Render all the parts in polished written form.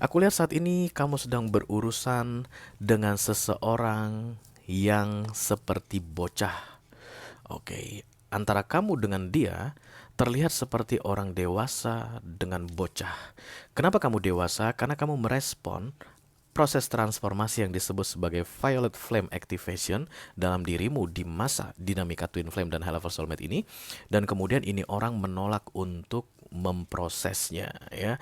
Aku lihat saat ini kamu sedang berurusan dengan seseorang yang seperti bocah. Oke, antara kamu dengan dia terlihat seperti orang dewasa dengan bocah. Kenapa kamu dewasa? Karena kamu merespon proses transformasi yang disebut sebagai violet flame activation dalam dirimu di masa dinamika twin flame dan high level soulmate ini, dan kemudian ini orang menolak untuk memprosesnya, ya.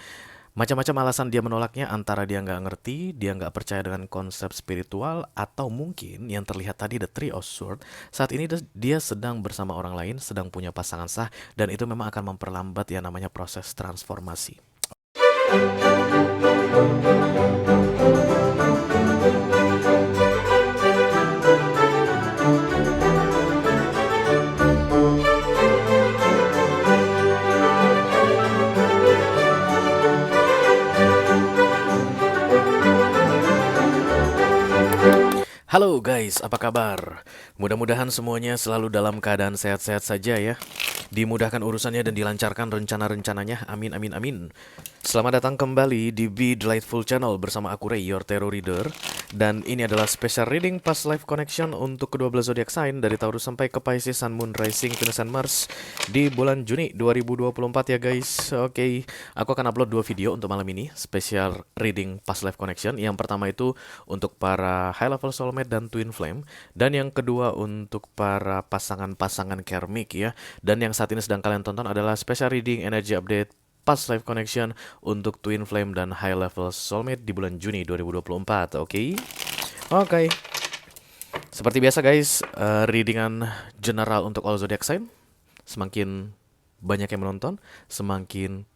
Macam-macam alasan dia menolaknya, antara dia nggak ngerti, dia nggak percaya dengan konsep spiritual, atau mungkin yang terlihat tadi the three of sword, saat ini dia sedang bersama orang lain, sedang punya pasangan sah, dan itu memang akan memperlambat yang namanya proses transformasi. Halo guys, apa kabar? Mudah-mudahan semuanya selalu dalam keadaan sehat-sehat saja ya. Dimudahkan urusannya dan dilancarkan rencana-rencananya. Amin, amin, amin. Selamat datang kembali di Be Delightful Channel bersama aku Ray, your tarot reader. Dan ini adalah special reading past life connection untuk kedua belas zodiak sign dari Taurus sampai ke Pisces, Sun, Moon, Rising, Venus, dan Mars di bulan Juni 2024 ya guys. Oke, aku akan upload dua video untuk malam ini, special reading past life connection. Yang pertama itu untuk para high level soulmate dan twin flame, dan yang kedua untuk para pasangan-pasangan karmik ya. Dan yang saat ini sedang kalian tonton adalah special reading energy update past life connection untuk twin flame dan high level soulmate di bulan Juni 2024. Oke. Oke. Seperti biasa guys, readingan general untuk all zodiac sign. Semakin banyak yang menonton, semakin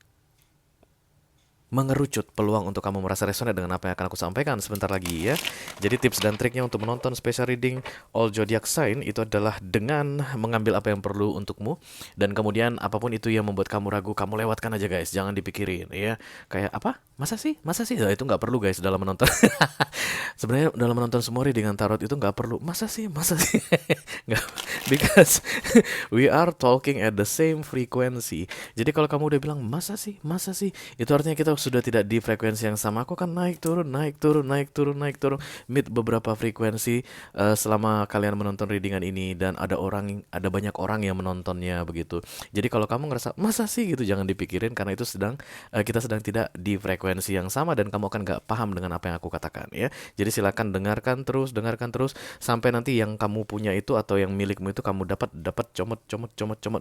mengerucut peluang untuk kamu merasa resonate dengan apa yang akan aku sampaikan sebentar lagi ya. Jadi tips dan triknya untuk menonton special reading all zodiac sign itu adalah dengan mengambil apa yang perlu untukmu, dan kemudian apapun itu yang membuat kamu ragu, kamu lewatkan aja guys, jangan dipikirin ya. Kayak apa? Masa sih? Masa sih? Nah, itu nggak perlu guys dalam menonton. Sebenarnya dalam menonton semua readingan tarot itu nggak perlu. Masa sih? Masa sih? Nggak, because we are talking at the same frequency. Jadi kalau kamu udah bilang masa sih? Masa sih? Itu artinya kita sudah tidak di frekuensi yang sama. Aku kan naik turun, naik turun, naik turun, naik turun, meet beberapa frekuensi selama kalian menonton readingan ini, dan ada banyak orang yang menontonnya begitu. Jadi kalau kamu ngerasa masa sih gitu, jangan dipikirin, karena itu kita sedang tidak di frekuensi yang sama, dan kamu akan nggak paham dengan apa yang aku katakan ya. Jadi silakan dengarkan terus sampai nanti yang kamu punya itu atau yang milikmu itu kamu dapat comot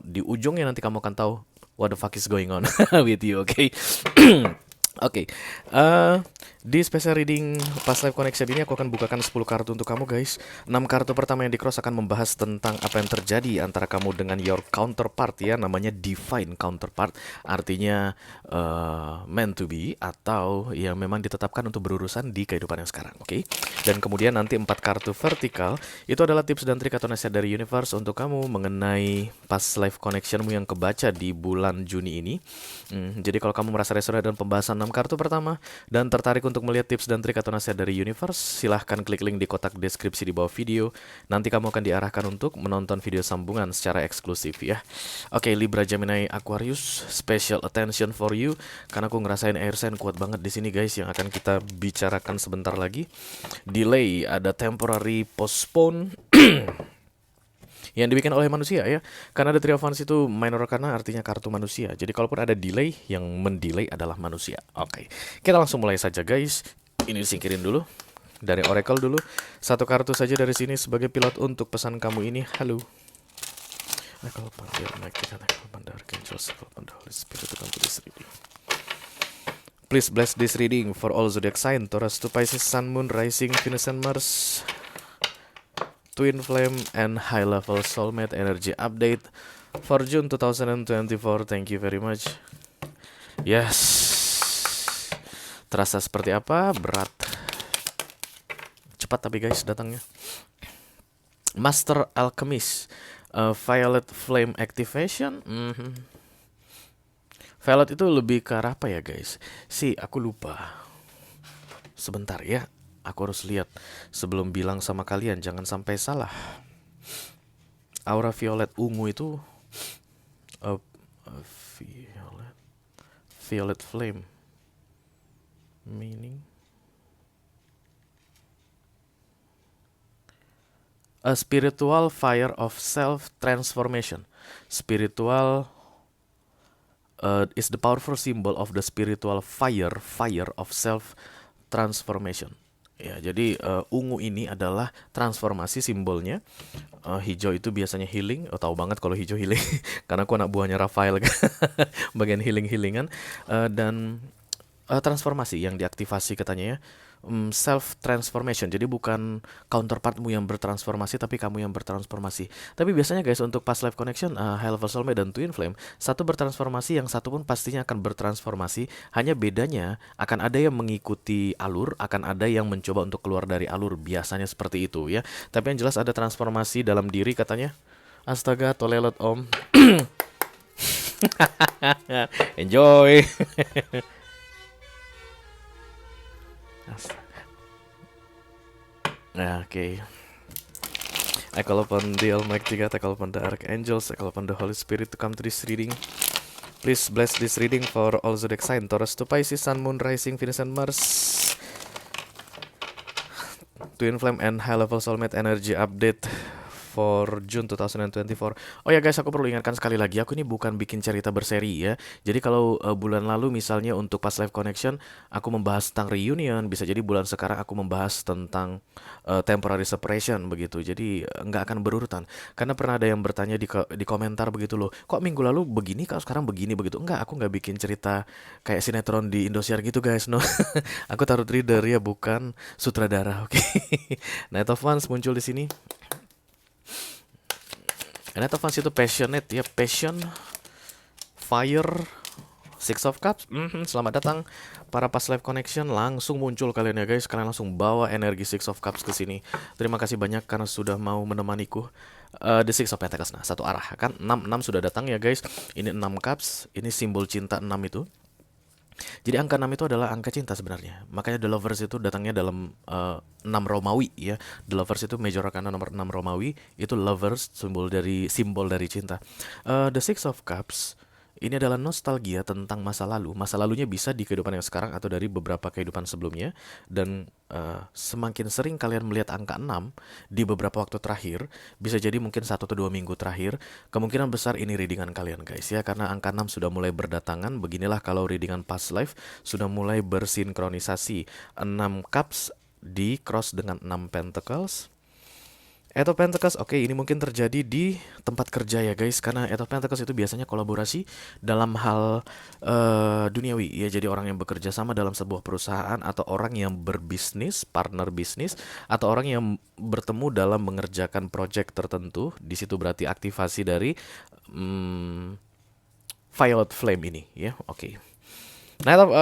di ujungnya, nanti kamu akan tahu what the fuck is going on with you, okay? Oke, di special reading past life connection ini aku akan bukakan 10 kartu untuk kamu guys. 6 kartu pertama yang di cross akan membahas tentang apa yang terjadi antara kamu dengan your counterpart ya, namanya divine counterpart. Artinya meant to be, atau yang memang ditetapkan untuk berurusan di kehidupan yang sekarang, oke? Dan kemudian nanti 4 kartu vertikal itu adalah tips dan trik atau nasihat dari universe untuk kamu mengenai past life connectionmu yang kebaca di bulan Juni ini. Jadi kalau kamu merasa resonate dengan pembahasan 6 kartu pertama dan tertarik untuk melihat tips dan trik atau nasihat dari universe, silahkan klik link di kotak deskripsi di bawah video. Nanti kamu akan diarahkan untuk menonton video sambungan secara eksklusif ya. Oke, Libra, Gemini, Aquarius, special attention for you, karena aku ngerasain air sign kuat banget di sini guys, yang akan kita bicarakan sebentar lagi. Delay, ada temporary postpone yang dibikin oleh manusia ya. Karena ada Three of Wands itu minor arcana, artinya kartu manusia. Jadi kalaupun ada delay, yang mendelay adalah manusia. Oke, kita langsung mulai saja guys. Ini disingkirin dulu dari Oracle dulu. Satu kartu saja dari sini sebagai pilot untuk pesan kamu ini. Halo. Oracle Pandar, Oracle Pandar, Archangel, Oracle Pandar, Holy Spirit to come to this reading. Please bless this reading for all zodiac sign, Taurus to Pisces, Sun, Moon, Rising, Venus, and Mars, Twin Flame, and High Level Soulmate Energy Update for June 2024. Thank you very much. Yes. Terasa seperti apa? Berat. Cepat tapi guys datangnya. Master Alchemist, Violet Flame Activation. Violet itu lebih ke arah apa ya guys? Aku lupa. Sebentar ya. Aku harus lihat sebelum bilang sama kalian, jangan sampai salah. Aura violet ungu itu violet flame. Meaning a spiritual fire of self transformation. Spiritual is the powerful symbol of the spiritual fire of self transformation. Ya, jadi ungu ini adalah transformasi simbolnya. Hijau itu biasanya healing. Oh, tahu banget kalau hijau healing karena aku anak buahnya Rafael kan. Bagian healing-healingan. Dan transformasi yang diaktifasi katanya ya. Self transformation. Jadi bukan counterpartmu yang bertransformasi, tapi kamu yang bertransformasi. Tapi biasanya guys, untuk past life connection, high level soulmate dan twin flame, satu bertransformasi, yang satu pun pastinya akan bertransformasi. Hanya bedanya akan ada yang mengikuti alur, akan ada yang mencoba untuk keluar dari alur. Biasanya seperti itu ya. Tapi yang jelas ada transformasi dalam diri katanya. Astaga, tolelot om. Enjoy. Nah, oke. I call upon the Almighty God, I call upon the Archangels, I call upon the Holy Spirit to come to this reading. Please bless this reading for all zodiac sign, Taurus to Pisces, Sun, Moon, Rising, Venus, and Mars. Twin Flame and High Level Soulmate Energy Update for June 2024. Oh ya guys, aku perlu ingatkan sekali lagi, aku ini bukan bikin cerita berseri ya. Jadi kalau bulan lalu misalnya untuk Past Life Connection aku membahas tentang reunion, bisa jadi bulan sekarang aku membahas tentang temporary separation begitu. Jadi nggak akan berurutan. Karena pernah ada yang bertanya di komentar begitu loh, kok minggu lalu begini, kok sekarang begini begitu. Enggak, aku nggak bikin cerita kayak sinetron di Indosiar gitu guys, no. Aku tarot reader ya, bukan sutradara, oke. Knight of Wands muncul di sini. Knight of Wands itu passionate ya, passion, fire, Six of Cups. Selamat datang para past life connection, langsung muncul kalian ya guys. Kalian langsung bawa energi Six of Cups ke sini. Terima kasih banyak karena sudah mau menemaniku. The Six of Pentacles, nah satu arah kan, 6 sudah datang ya guys. Ini 6 cups, ini simbol cinta 6 itu. Jadi angka 6 itu adalah angka cinta sebenarnya. Makanya The Lovers itu datangnya dalam 6 Romawi ya. The Lovers itu major arcana nomor 6 Romawi, itu lovers, simbol dari cinta. The Six of Cups ini adalah nostalgia tentang masa lalu. Masa lalunya bisa di kehidupan yang sekarang atau dari beberapa kehidupan sebelumnya. Dan semakin sering kalian melihat angka 6 di beberapa waktu terakhir, bisa jadi mungkin 1 atau 2 minggu terakhir, kemungkinan besar ini readingan kalian guys ya. Karena angka 6 sudah mulai berdatangan. Beginilah kalau readingan past life sudah mulai bersinkronisasi. 6 cups di cross dengan 6 pentacles. Eight of Pentacles, oke, ini mungkin terjadi di tempat kerja ya guys. Karena Eight of Pentacles itu biasanya kolaborasi dalam hal duniawi ya. Jadi orang yang bekerja sama dalam sebuah perusahaan, atau orang yang berbisnis, partner bisnis, atau orang yang bertemu dalam mengerjakan project tertentu. Di situ berarti aktivasi dari Violet Flame ini ya, oke. Knight of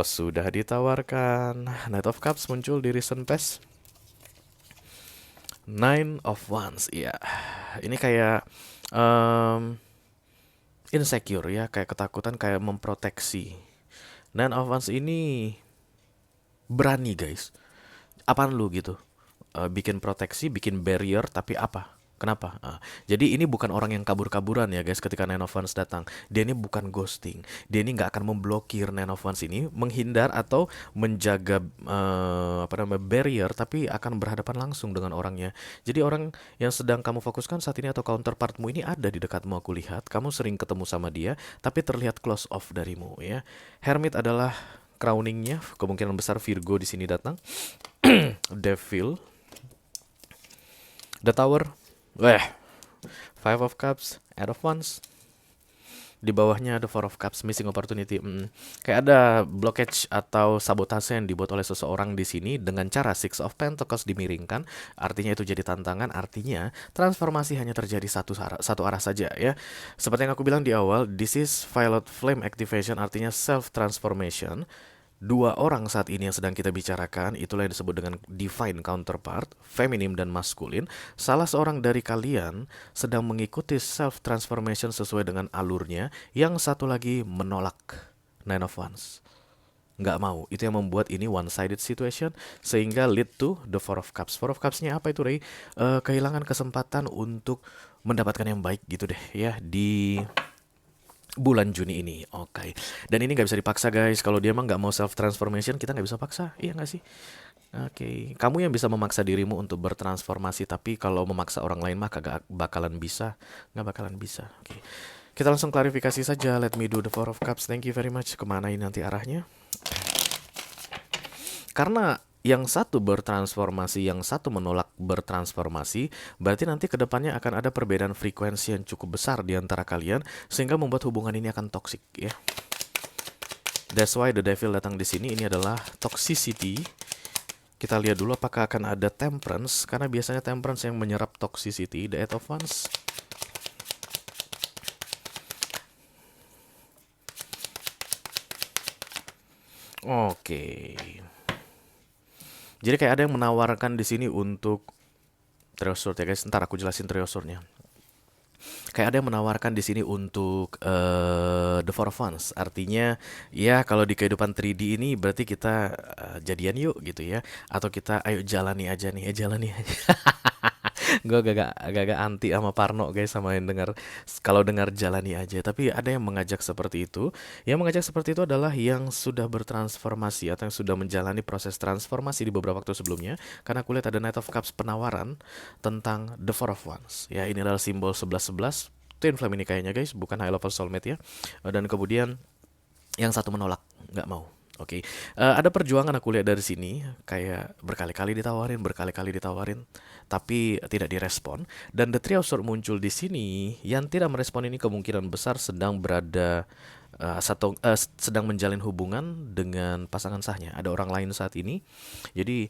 sudah ditawarkan. Knight of Cups muncul di recent past. Nine of Wands, iya. Ini kayak insecure ya, kayak ketakutan, kayak memproteksi. Nine of Wands ini berani guys. Apaan lu gitu? Bikin proteksi, bikin barrier, tapi apa? Kenapa? Jadi ini bukan orang yang kabur-kaburan ya guys ketika Nine of Wands datang. Dia ini bukan ghosting. Dia ini nggak akan memblokir. Nine of Wands ini menghindar atau menjaga barrier, tapi akan berhadapan langsung dengan orangnya. Jadi orang yang sedang kamu fokuskan saat ini atau counterpartmu ini ada di dekatmu, aku lihat. Kamu sering ketemu sama dia, tapi terlihat close off darimu ya. Hermit adalah crowningnya, kemungkinan besar Virgo di sini datang. Devil, The Tower. Five of Cups, Eight of Wands. Di bawahnya ada Four of Cups, missing opportunity. Kayak ada blockage atau sabotase yang dibuat oleh seseorang di sini dengan cara Six of Pentacles dimiringkan. Artinya itu jadi tantangan. Artinya transformasi hanya terjadi satu arah saja ya. Seperti yang aku bilang di awal, this is Violet Flame activation, artinya self transformation. Dua orang saat ini yang sedang kita bicarakan, itulah yang disebut dengan divine counterpart, feminim dan maskulin. Salah seorang dari kalian sedang mengikuti self-transformation sesuai dengan alurnya. Yang satu lagi menolak. Nine of Wands, nggak mau. Itu yang membuat ini one-sided situation, sehingga lead to the Four of Cups. Four of Cups-nya apa itu, Ray? Kehilangan kesempatan untuk mendapatkan yang baik gitu deh ya, di bulan Juni ini. Oke. Dan ini nggak bisa dipaksa guys. Kalau dia emang nggak mau self transformation, kita nggak bisa paksa. Iya nggak sih? Oke. Kamu yang bisa memaksa dirimu untuk bertransformasi, tapi kalau memaksa orang lain mah kagak bakalan bisa. Nggak bakalan bisa. Oke. Kita langsung klarifikasi saja. Let me do the Four of Cups. Thank you very much. Kemana ini nanti arahnya? Karena yang satu bertransformasi, yang satu menolak bertransformasi, berarti nanti kedepannya akan ada perbedaan frekuensi yang cukup besar di antara kalian, sehingga membuat hubungan ini akan toksik ya. That's why the devil datang di sini. Ini adalah toxicity. Kita lihat dulu apakah akan ada temperance, karena biasanya temperance yang menyerap toxicity. The Eight of Wands. Oke. Jadi kayak ada yang menawarkan di sini untuk treasure ya guys. Ntar aku jelasin treasure-nya. Kayak ada yang menawarkan di sini untuk the Four of Wands. Artinya ya kalau di kehidupan 3D ini berarti kita jadian yuk gitu ya. Atau kita ayo jalani aja nih, jalani aja. Gue agak anti sama Parno guys, sama yang dengar kalau dengar jalani aja. Tapi ada yang mengajak seperti itu. Yang mengajak seperti itu adalah yang sudah bertransformasi atau yang sudah menjalani proses transformasi di beberapa waktu sebelumnya. Karena aku lihat ada Knight of Cups penawaran tentang the Four of Wands. Ya ini adalah simbol 11-11. Twin flame ini kayaknya guys, bukan high level soulmate ya. Dan kemudian yang satu menolak, nggak mau. Oke, ada perjuangan aku lihat dari sini, kayak berkali-kali ditawarin, tapi tidak direspon. Dan the Three of Swords muncul di sini, yang tidak merespon ini kemungkinan besar sedang berada sedang menjalin hubungan dengan pasangan sahnya. Ada orang lain saat ini, jadi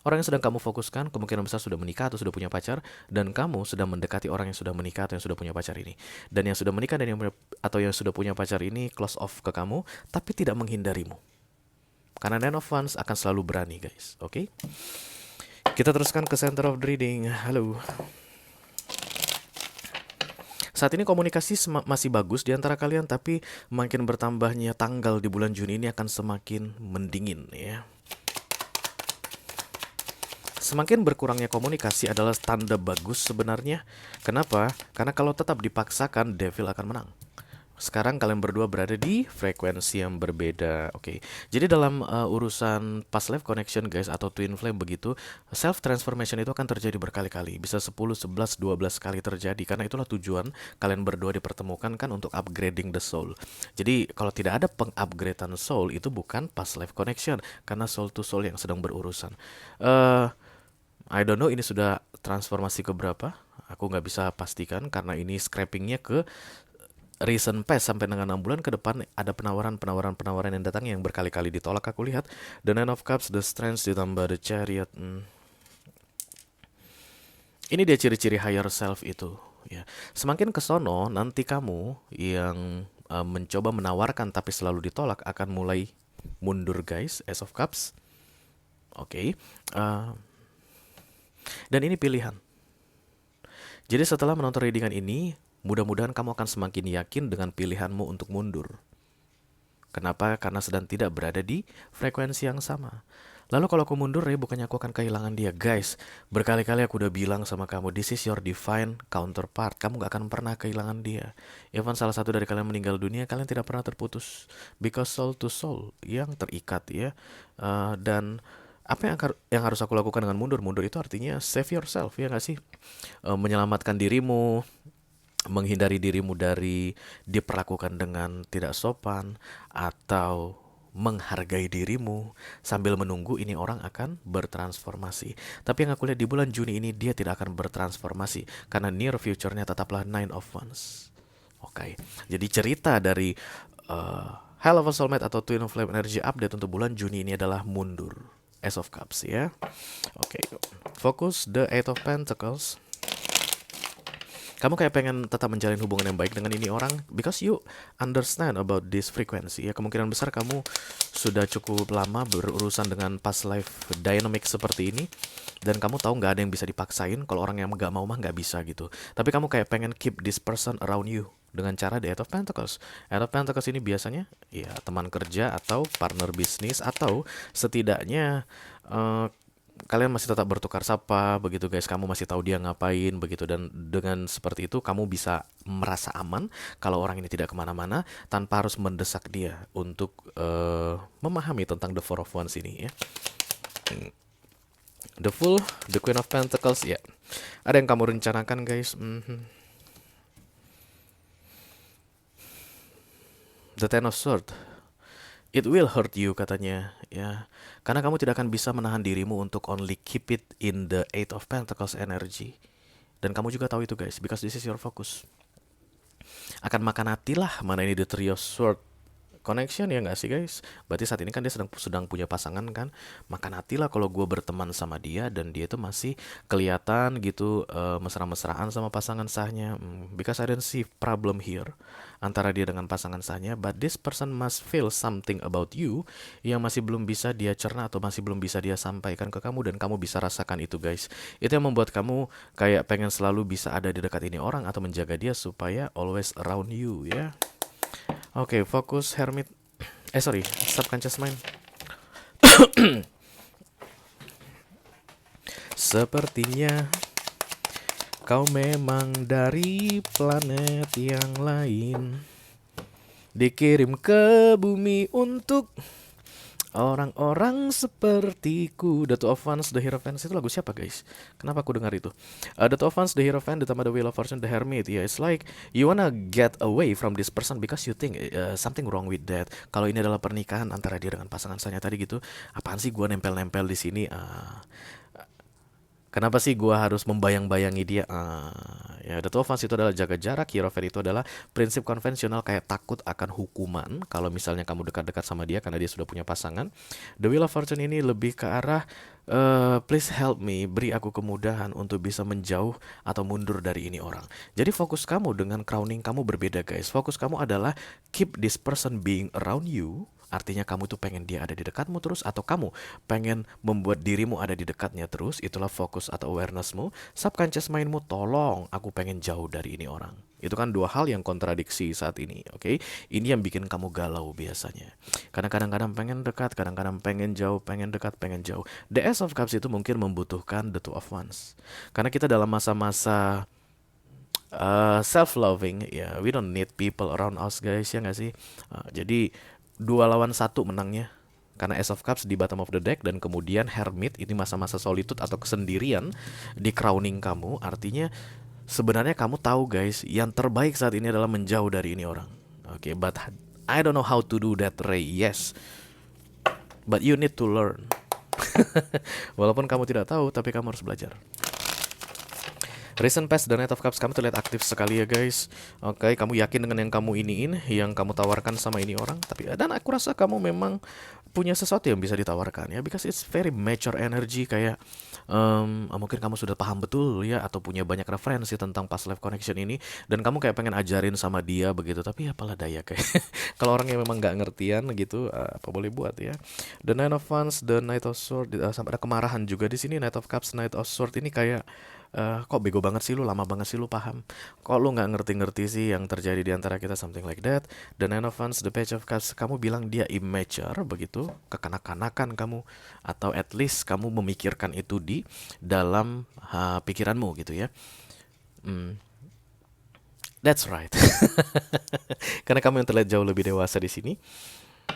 orang yang sedang kamu fokuskan kemungkinan besar sudah menikah atau sudah punya pacar, dan kamu sedang mendekati orang yang sudah menikah atau yang sudah punya pacar ini. Dan yang sudah menikah dan atau yang sudah punya pacar ini close off ke kamu, tapi tidak menghindarimu. Karena Nine of Wands akan selalu berani guys, oke? Kita teruskan ke center of the reading. Halo. Saat ini komunikasi masih bagus di antara kalian, tapi makin bertambahnya tanggal di bulan Juni ini akan semakin mendingin ya. Semakin berkurangnya komunikasi adalah tanda bagus sebenarnya. Kenapa? Karena kalau tetap dipaksakan, devil akan menang. Sekarang kalian berdua berada di frekuensi yang berbeda. Oke. Jadi dalam urusan past life connection guys, atau twin flame begitu, self transformation itu akan terjadi berkali-kali. Bisa 10, 11, 12 kali terjadi. Karena itulah tujuan kalian berdua dipertemukan kan, untuk upgrading the soul. Jadi kalau tidak ada pengupgradean soul, itu bukan past life connection, karena soul to soul yang sedang berurusan. I don't know ini sudah transformasi ke berapa. Aku nggak bisa pastikan karena ini scrapingnya ke recent past sampai dengan 6 bulan ke depan. Ada penawaran yang datang yang berkali-kali ditolak aku lihat. The Nine of Cups, the Strength ditambah the Chariot. Ini dia ciri-ciri higher self itu ya. Semakin kesono nanti kamu yang mencoba menawarkan tapi selalu ditolak akan mulai mundur guys. Ace of Cups. Oke. Dan ini pilihan. Jadi setelah menonton readingan ini, mudah-mudahan kamu akan semakin yakin dengan pilihanmu untuk mundur. Kenapa? Karena sedang tidak berada di frekuensi yang sama. Lalu kalau aku mundur ya bukannya aku akan kehilangan dia. Guys, berkali-kali aku udah bilang sama kamu, this is your divine counterpart. Kamu gak akan pernah kehilangan dia. Even salah satu dari kalian meninggal dunia, kalian tidak pernah terputus. Because soul to soul yang terikat ya. Dan apa yang harus aku lakukan dengan mundur? Mundur itu artinya save yourself ya nggak sih? Menyelamatkan dirimu, menghindari dirimu dari diperlakukan dengan tidak sopan, atau menghargai dirimu sambil menunggu ini orang akan bertransformasi. Tapi yang aku lihat di bulan Juni ini dia tidak akan bertransformasi karena near future-nya tetaplah Nine of Wands. Oke. Jadi cerita dari High Level Soulmate atau Twin Flame Energy update untuk bulan Juni ini adalah mundur. Ace of Cups ya. Oke. Fokus the Eight of Pentacles. Kamu kayak pengen tetap menjalin hubungan yang baik dengan ini orang because you understand about this frequency ya. Kemungkinan besar kamu sudah cukup lama berurusan dengan past life dynamic seperti ini, dan kamu tahu nggak ada yang bisa dipaksain. Kalau orang yang nggak mau mah nggak bisa gitu. Tapi kamu kayak pengen keep this person around you dengan cara the Eight of Pentacles. Eight of Pentacles ini biasanya ya teman kerja atau partner bisnis, atau setidaknya kalian masih tetap bertukar sapa begitu guys, kamu masih tahu dia ngapain begitu, dan dengan seperti itu kamu bisa merasa aman kalau orang ini tidak kemana-mana tanpa harus mendesak dia untuk memahami tentang the Four of Wands ini ya. The Fool, the Queen of Pentacles ya. Ada yang kamu rencanakan guys. The Ten of Swords. It will hurt you katanya ya. Karena kamu tidak akan bisa menahan dirimu untuk only keep it in the Eight of Pentacles energy. Dan kamu juga tahu itu guys, because this is your focus. Akan makan hati lah mana ini the Three of Swords connection ya nggak sih guys? Berarti saat ini kan dia sedang punya pasangan kan. Makan hati lah kalau gue berteman sama dia dan dia itu masih kelihatan gitu mesra-mesraan sama pasangan sahnya. Because I don't see problem here antara dia dengan pasangan sahnya. But this person must feel something about you yang masih belum bisa dia cerna atau masih belum bisa dia sampaikan ke kamu, dan kamu bisa rasakan itu guys. Itu yang membuat kamu kayak pengen selalu bisa ada di dekat ini orang atau menjaga dia supaya always around you ya. Oke, fokus Hermit. Subconscious Mind. Sepertinya kau memang dari planet yang lain, dikirim ke bumi untuk orang-orang sepertiku. The Two of Wands, The Hierophant. Itu lagu siapa guys? Kenapa aku dengar itu? The Two of Wands, The Hierophant, ditambah The Wheel of Fortune, The Hermit. Yeah, it's like you wanna get away from this person because you think something wrong with that. Kalau ini adalah pernikahan antara dia dengan pasangan saya tadi gitu, apaan sih gua nempel-nempel di sini? Kenapa sih gua harus membayang-bayangi dia? Ya, The Two of Wands itu adalah jaga jarak. Hierophant itu adalah prinsip konvensional kayak takut akan hukuman kalau misalnya kamu dekat-dekat sama dia karena dia sudah punya pasangan. The Wheel of Fortune ini lebih ke arah please help me, beri aku kemudahan untuk bisa menjauh atau mundur dari ini orang. Jadi fokus kamu dengan crowning kamu berbeda guys. Fokus kamu adalah keep this person being around you. Artinya kamu tuh pengen dia ada di dekatmu terus, atau kamu pengen membuat dirimu ada di dekatnya terus. Itulah fokus atau awarenessmu. Subconscious mindmu, tolong aku pengen jauh dari ini orang. Itu kan dua hal yang kontradiksi saat ini, oke? Ini yang bikin kamu galau biasanya. Karena kadang-kadang pengen dekat, kadang-kadang pengen jauh, pengen dekat, pengen jauh. The Ace of Cups itu mungkin membutuhkan the Two of Wands. Karena kita dalam masa-masa self-loving, ya, we don't need people around us guys, ya nggak sih? Jadi 2 lawan 1 menangnya. Karena Ace of Cups di bottom of the deck, dan kemudian Hermit ini masa-masa solitude atau kesendirian di crowning kamu. Artinya sebenarnya kamu tahu guys, yang terbaik saat ini adalah menjauh dari ini orang. Oke, but I don't know how to do that, Ray. Yes, but you need to learn. Walaupun kamu tidak tahu, tapi kamu harus belajar. Recent Past dan Knight of Cups, kamu terlihat aktif sekali ya guys. Oke, kamu yakin dengan yang kamu iniin, yang kamu tawarkan sama ini orang. Tapi dan aku rasa kamu memang punya sesuatu yang bisa ditawarkan ya, because it's very mature energy. Kayak mungkin kamu sudah paham betul ya, atau punya banyak referensi tentang past life connection ini, dan kamu kayak pengen ajarin sama dia begitu. Tapi apalah daya kayak kalau orangnya memang nggak ngertian gitu, apa boleh buat ya. The Nine of Wands, The Knight of Swords, sampai ada kemarahan juga di sini. Knight of Cups, Knight of Swords ini kayak kok bego banget sih lu, lama banget sih lu paham. Kok lu nggak ngerti-ngerti sih yang terjadi di antara kita, something like that. The Nine of Wands, The Page of Cups, kamu bilang dia immature begitu, kekanak-kanakan kamu, atau at least kamu memikirkan itu di dalam pikiranmu gitu ya. That's right. Karena kamu yang terlihat jauh lebih dewasa di sini.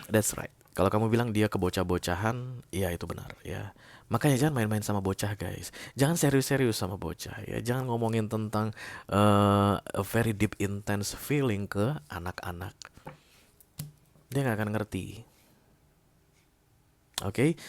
That's right. Kalau kamu bilang dia kebocah-bocahan, ya itu benar ya. Makanya jangan main-main sama bocah guys. Jangan serius-serius sama bocah ya. Jangan ngomongin tentang a very deep intense feeling ke anak-anak. Dia gak akan ngerti. Oke?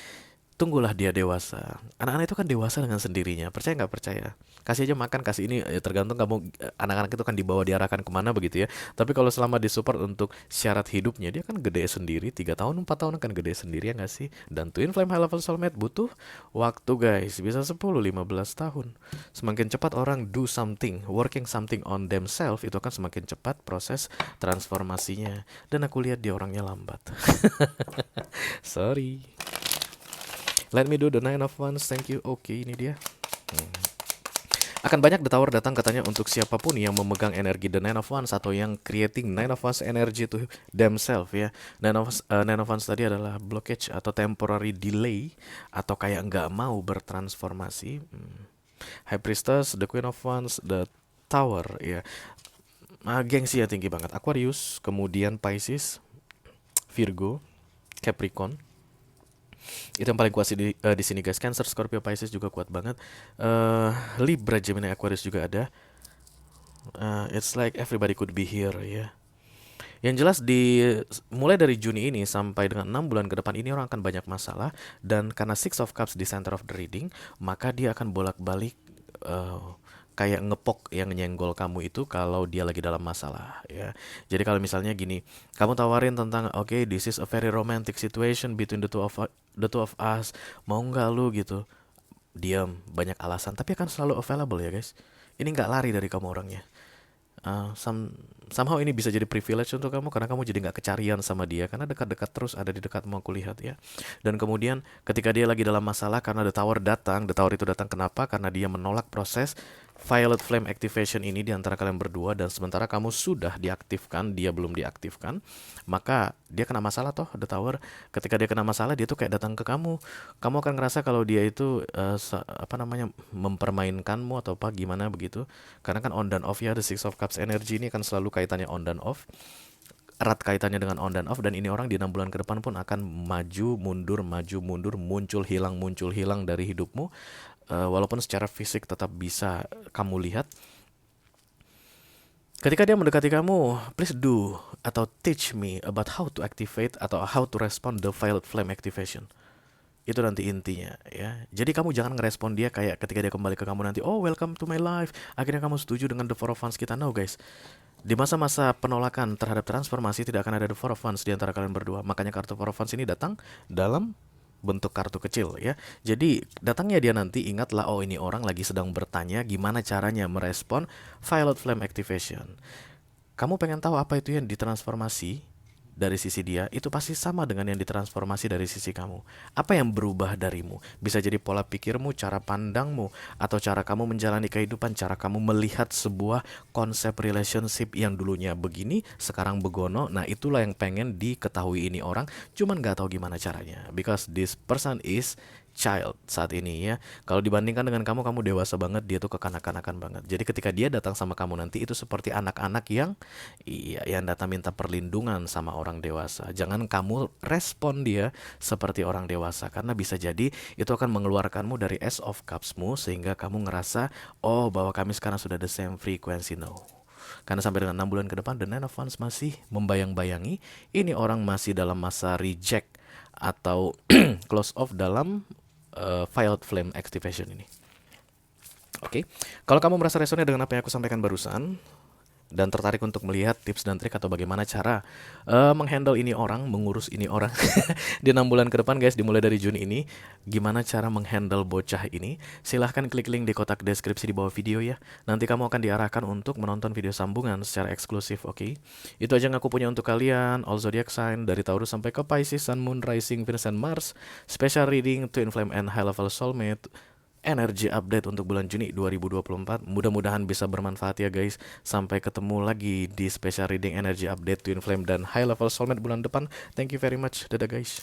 Tunggulah dia dewasa. Anak-anak itu kan dewasa dengan sendirinya. Percaya nggak percaya? Kasih aja makan, kasih ini. Tergantung kamu, anak-anak itu kan dibawa diarahkan kemana begitu ya. Tapi kalau selama disupport untuk syarat hidupnya, dia kan gede sendiri. 3 tahun, 4 tahun kan gede sendiri ya nggak sih? Dan Twin Flame High Level Soulmate butuh waktu guys. Bisa 10-15 tahun. Semakin cepat orang do something, working something on themselves, itu kan semakin cepat proses transformasinya. Dan aku lihat dia orangnya lambat. Sorry. Let me do the Nine of Wands, thank you. Oke, ini dia. Akan banyak the tower datang katanya untuk siapapun yang memegang energi the Nine of Wands atau yang creating Nine of Wands energy to themselves ya. Nine of Wands tadi adalah blockage atau temporary delay atau kayak nggak mau bertransformasi. High Priestess, the Queen of Wands, the Tower ya. Gengsi ya tinggi banget. Aquarius, kemudian Pisces, Virgo, Capricorn. Itu yang paling kuat di sini guys. Cancer, Scorpio, Pisces juga kuat banget. Libra, Gemini, Aquarius juga ada. It's like everybody could be here ya. Yang jelas mulai dari Juni ini sampai dengan 6 bulan ke depan ini orang akan banyak masalah, dan karena Six of Cups di center of the reading, maka dia akan bolak-balik kayak ngepok yang nyenggol kamu itu kalau dia lagi dalam masalah ya. Jadi kalau misalnya gini, kamu tawarin tentang okay, this is a very romantic situation between the two of us, mau nggak lu gitu, diam, banyak alasan, tapi akan selalu available ya guys. Ini nggak lari dari kamu orangnya. Somehow ini bisa jadi privilege untuk kamu karena kamu jadi nggak kecarian sama dia karena dekat-dekat terus ada di dekatmu, aku lihat ya. Dan kemudian ketika dia lagi dalam masalah karena the tower itu datang kenapa? Karena dia menolak proses violet flame activation ini di antara kalian berdua, dan sementara kamu sudah diaktifkan, dia belum diaktifkan, maka dia kena masalah toh the tower. Ketika dia kena masalah, dia tuh kayak datang ke kamu akan ngerasa kalau dia itu mempermainkanmu atau apa gimana begitu, karena kan on dan off ya. The Six of Cups energy ini kan selalu kaitannya on dan off, erat kaitannya dengan on dan off, dan ini orang di 6 bulan ke depan pun akan maju mundur, muncul hilang dari hidupmu. Walaupun secara fisik tetap bisa kamu lihat. Ketika dia mendekati kamu, please do atau teach me about how to activate atau how to respond the violet flame activation. Itu nanti intinya ya. Jadi kamu jangan ngerespon dia kayak ketika dia kembali ke kamu nanti, oh welcome to my life, akhirnya kamu setuju dengan the Four of Wands kita. No guys, di masa-masa penolakan terhadap transformasi tidak akan ada the Four of Wands di antara kalian berdua. Makanya kartu Four of Wands ini datang dalam bentuk kartu kecil ya. Jadi datangnya dia nanti, ingatlah, oh ini orang lagi sedang bertanya gimana caranya merespon violet flame activation. Kamu pengen tahu apa itu yang ditransformasi dari sisi dia, itu pasti sama dengan yang ditransformasi dari sisi kamu. Apa yang berubah darimu? Bisa jadi pola pikirmu, cara pandangmu, atau cara kamu menjalani kehidupan, cara kamu melihat sebuah konsep relationship yang dulunya begini, sekarang begono. Nah itulah yang pengen diketahui ini orang, cuman gak tahu gimana caranya. Because this person is child saat ini ya. Kalau dibandingkan dengan kamu dewasa banget, dia tuh kekanak-kanakan banget. Jadi ketika dia datang sama kamu nanti, itu seperti anak-anak yang datang minta perlindungan sama orang dewasa. Jangan kamu respon dia seperti orang dewasa, karena bisa jadi itu akan mengeluarkanmu dari Ace of Cups-mu sehingga kamu ngerasa, oh bahwa kami sekarang sudah the same frequency. No. Karena sampai dengan 6 bulan ke depan, the Nine of Wands masih membayang-bayangi ini orang masih dalam masa reject atau close off dalam violet flame activation ini. Oke. Kalau kamu merasa resonnya dengan apa yang aku sampaikan barusan dan tertarik untuk melihat tips dan trik atau bagaimana cara menghandle ini orang, mengurus ini orang di 6 bulan ke depan guys, dimulai dari Juni ini, gimana cara menghandle bocah ini, silahkan klik link di kotak deskripsi di bawah video ya. Nanti kamu akan diarahkan untuk menonton video sambungan secara eksklusif, oke? Itu aja yang aku punya untuk kalian, all zodiac sign dari Taurus sampai ke Pisces, Sun, Moon, Rising, Venus, and Mars, special reading, twin flame and high level soulmate, energy update untuk bulan Juni 2024. Mudah-mudahan bisa bermanfaat ya guys. Sampai ketemu lagi di special reading energy update twin flame dan high level soulmate bulan depan. Thank you very much. Dadah guys.